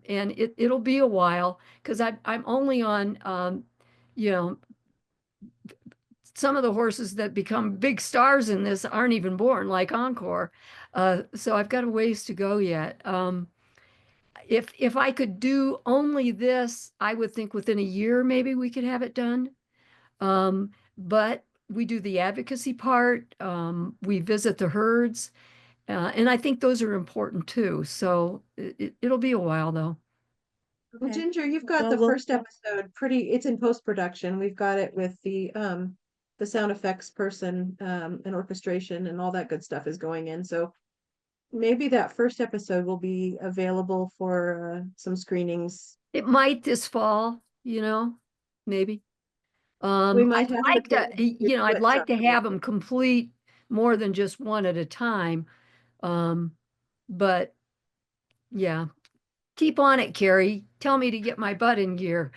[SPEAKER 3] it'll be a while because I'm only on you know, some of the horses that become big stars in this aren't even born, like Encore. So I've got a ways to go yet. If I could do only this, I would think within a year maybe we could have it done. But we do the advocacy part. We visit the herds, and I think those are important too. So it'll be a while though.
[SPEAKER 2] Well,
[SPEAKER 1] Okay.
[SPEAKER 2] Ginger, you've got
[SPEAKER 1] Well,
[SPEAKER 2] the
[SPEAKER 1] we'll
[SPEAKER 2] first episode it's in post-production. We've got it with the sound effects person, and orchestration and all that good stuff is going in. So maybe that first episode will be available for some screenings.
[SPEAKER 3] It might this fall, maybe.
[SPEAKER 2] We might
[SPEAKER 3] I'd
[SPEAKER 2] have
[SPEAKER 3] like to, I'd
[SPEAKER 2] wet
[SPEAKER 3] like
[SPEAKER 2] truck.
[SPEAKER 3] to have them complete more than just one at a time. But yeah, keep on it, Kerry. Tell me to get my butt in gear.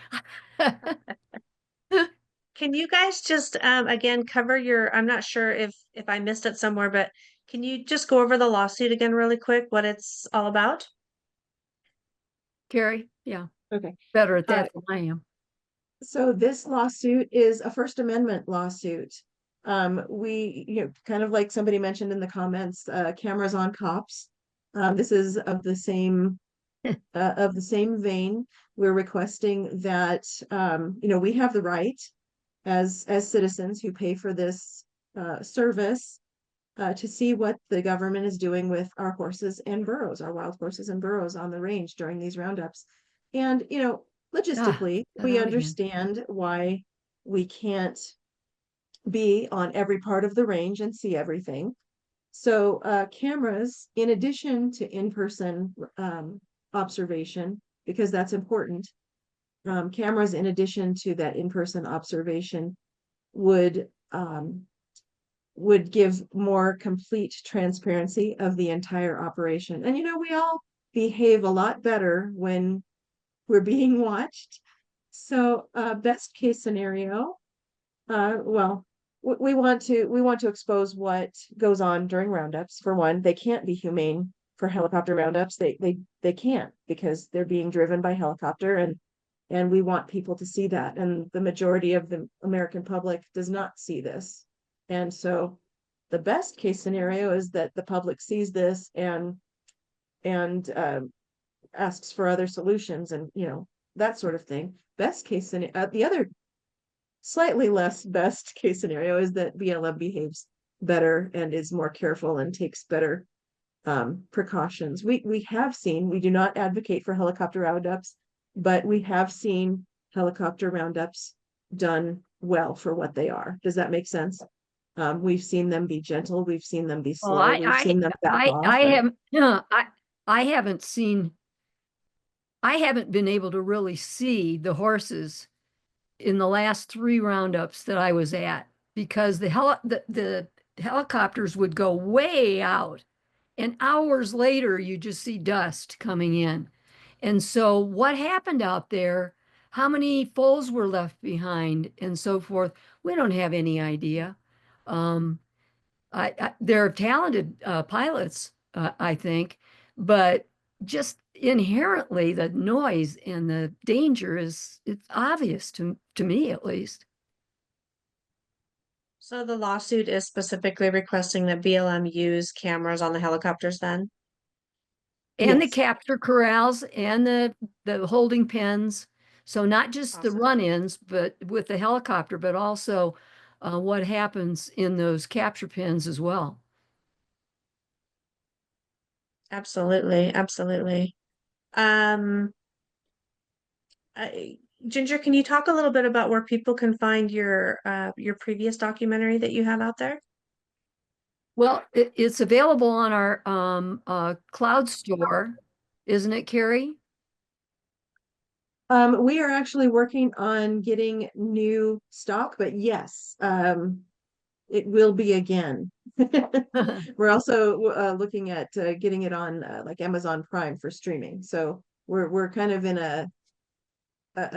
[SPEAKER 1] Can you guys just again cover your, I'm not sure if I missed it somewhere, but can you just go over the lawsuit again really quick, what it's all about?
[SPEAKER 3] Kerry, yeah,
[SPEAKER 2] Okay.
[SPEAKER 3] better at
[SPEAKER 2] Uh,
[SPEAKER 3] that than I am.
[SPEAKER 2] So this lawsuit is a First Amendment lawsuit. Kind of like somebody mentioned in the comments, cameras on cops. This is of the same vein. We're requesting that, we have the right as citizens who pay for this service to see what the government is doing with our horses and burros, our wild horses and burros on the range during these roundups. And,
[SPEAKER 3] Ah,
[SPEAKER 2] logistically,
[SPEAKER 3] that
[SPEAKER 2] we
[SPEAKER 3] out again.
[SPEAKER 2] understand why we can't be on every part of the range and see everything. So cameras, in addition to in-person observation, because that's important, cameras in addition to that in-person observation would give more complete transparency of the entire operation. And we all behave a lot better when we're being watched. So best case scenario, well, we want to expose what goes on during roundups. For one, they can't be humane for helicopter roundups. They can't, because they're being driven by helicopter, and we want people to see that. And the majority of the American public does not see this. And so the best case scenario is that the public sees this and asks for other solutions, and that sort of thing. Best case scenario, the other slightly less best case scenario is that BLM behaves better and is more careful and takes better precautions. We have seen, we do not advocate for helicopter roundups, but we have seen helicopter roundups done well for what they are. Does that make sense? We've seen them be gentle, we've seen them be
[SPEAKER 3] Well,
[SPEAKER 2] slow, we've seen them back off.
[SPEAKER 3] I haven't seen, I haven't been able to really see the horses in the last 3 roundups that I was at, because the helicopters would go way out, and hours later you just see dust coming in. And so what happened out there, how many foals were left behind and so forth, we don't have any idea. Um, they're talented pilots, I think, but just inherently the noise and the danger it's obvious to me at least.
[SPEAKER 1] So the lawsuit is specifically requesting that BLM use cameras on the helicopters then?
[SPEAKER 3] And the
[SPEAKER 2] Yes.
[SPEAKER 3] capture corrals and the holding pens. So not just the
[SPEAKER 1] Awesome.
[SPEAKER 3] run-ins, but with the helicopter, but also what happens in those capture pens as well.
[SPEAKER 1] Absolutely, absolutely. Um, Ginger, can you talk a little bit about where people can find your previous documentary that you have out there?
[SPEAKER 3] Well, it's available on our cloud store, isn't it, Kerry?
[SPEAKER 2] We are actually working on getting new stock, but yes, it will be again. We're also looking at getting it on like Amazon Prime for streaming. So we're kind of in a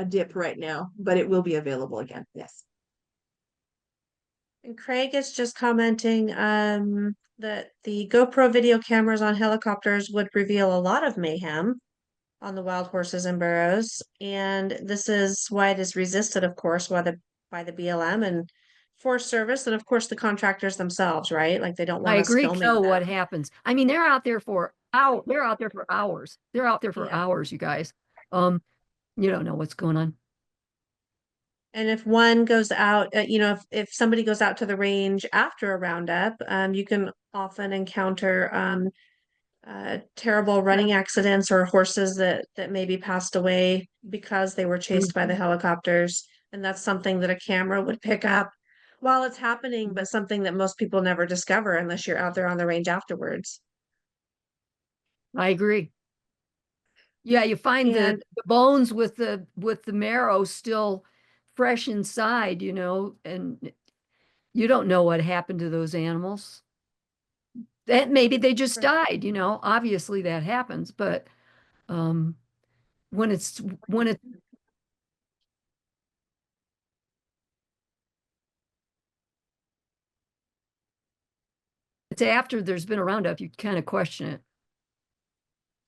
[SPEAKER 2] dip right now, but it will be available again. Yes.
[SPEAKER 1] And Craig is just commenting that the GoPro video cameras on helicopters would reveal a lot of mayhem on the wild horses and burros. And this is why it is resisted, of course, by the BLM and Forest Service, and of course the contractors themselves, right? Like they don't
[SPEAKER 3] I
[SPEAKER 1] want us
[SPEAKER 3] agree to
[SPEAKER 1] filming
[SPEAKER 3] know what
[SPEAKER 1] them.
[SPEAKER 3] happens. I mean, they're out there for hours. They're out there for hours. They're out there for
[SPEAKER 1] Yeah.
[SPEAKER 3] hours, you guys. Um, you don't know what's going on.
[SPEAKER 1] And if one goes out, if somebody goes out to the range after a roundup, you can often encounter terrible running accidents or horses that maybe passed away because they were chased by the
[SPEAKER 3] Mhm.
[SPEAKER 1] helicopters. And that's something that a camera would pick up while it's happening, but something that most people never discover unless you're out there on the range afterwards.
[SPEAKER 3] I agree. Yeah, you find
[SPEAKER 1] And
[SPEAKER 3] the bones with the marrow still fresh inside, and you don't know what happened to those animals. That maybe they just died, obviously that happens, but um, when it's after there's been a roundup, you kind of question it.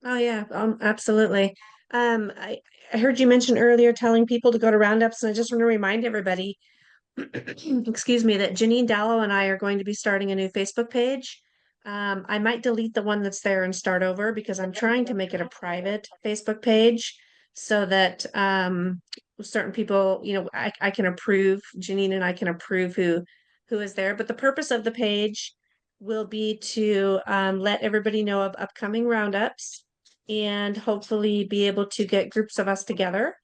[SPEAKER 1] Oh yeah, absolutely. I heard you mention earlier telling people to go to roundups, and I just want to remind everybody, excuse me, that Janine Dallow and I are going to be starting a new Facebook page. I might delete the one that's there and start over because I'm trying to make it a private Facebook page so that certain people, I can approve, Janine and I can approve who is there. But the purpose of the page will be to let everybody know of upcoming roundups and hopefully be able to get groups of us together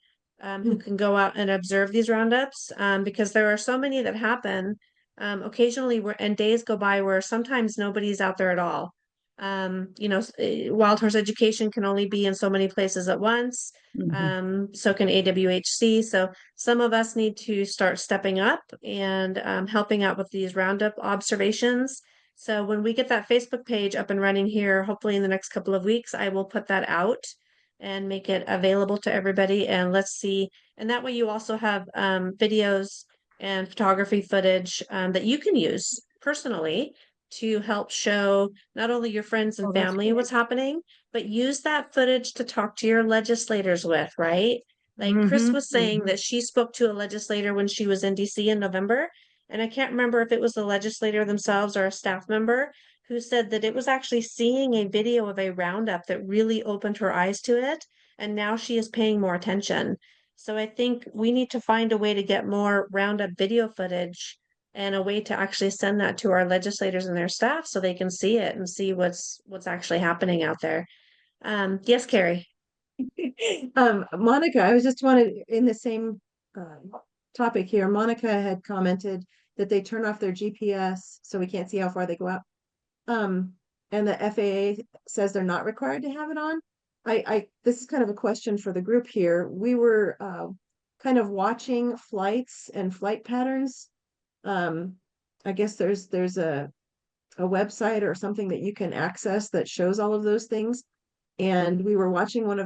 [SPEAKER 1] who can go out and observe these roundups because there are so many that happen occasionally and days go by where sometimes nobody's out there at all. Wild horse education can only be in so many places at once. So can AWHC. So some of us need to start stepping up and helping out with these roundup observations. So when we get that Facebook page up and running here, hopefully in the next couple of weeks, I will put that out and make it available to everybody. And let's see. And that way you also have videos and photography footage that you can use personally to help show not only your friends and
[SPEAKER 3] Oh, that's
[SPEAKER 1] family
[SPEAKER 3] great.
[SPEAKER 1] what's happening, but use that footage to talk to your legislators with, right? Like Chris was saying that she spoke to a legislator when she was in DC in November. And I can't remember if it was the legislator themselves or a staff member who said that it was actually seeing a video of a roundup that really opened her eyes to it. And now she is paying more attention. So I think we need to find a way to get more roundup video footage and a way to actually send that to our legislators and their staff so they can see it and see what's actually happening out there. Yes, Kerry.
[SPEAKER 2] Monica, I was just wanted in the same topic here. Monica had commented that they turn off their GPS so we can't see how far they go out. And the FAA says they're not required to have it on. This is kind of a question for the group here. We were kind of watching flights and flight patterns. I guess there's a website or something that you can access that shows all of those things. And we were watching one of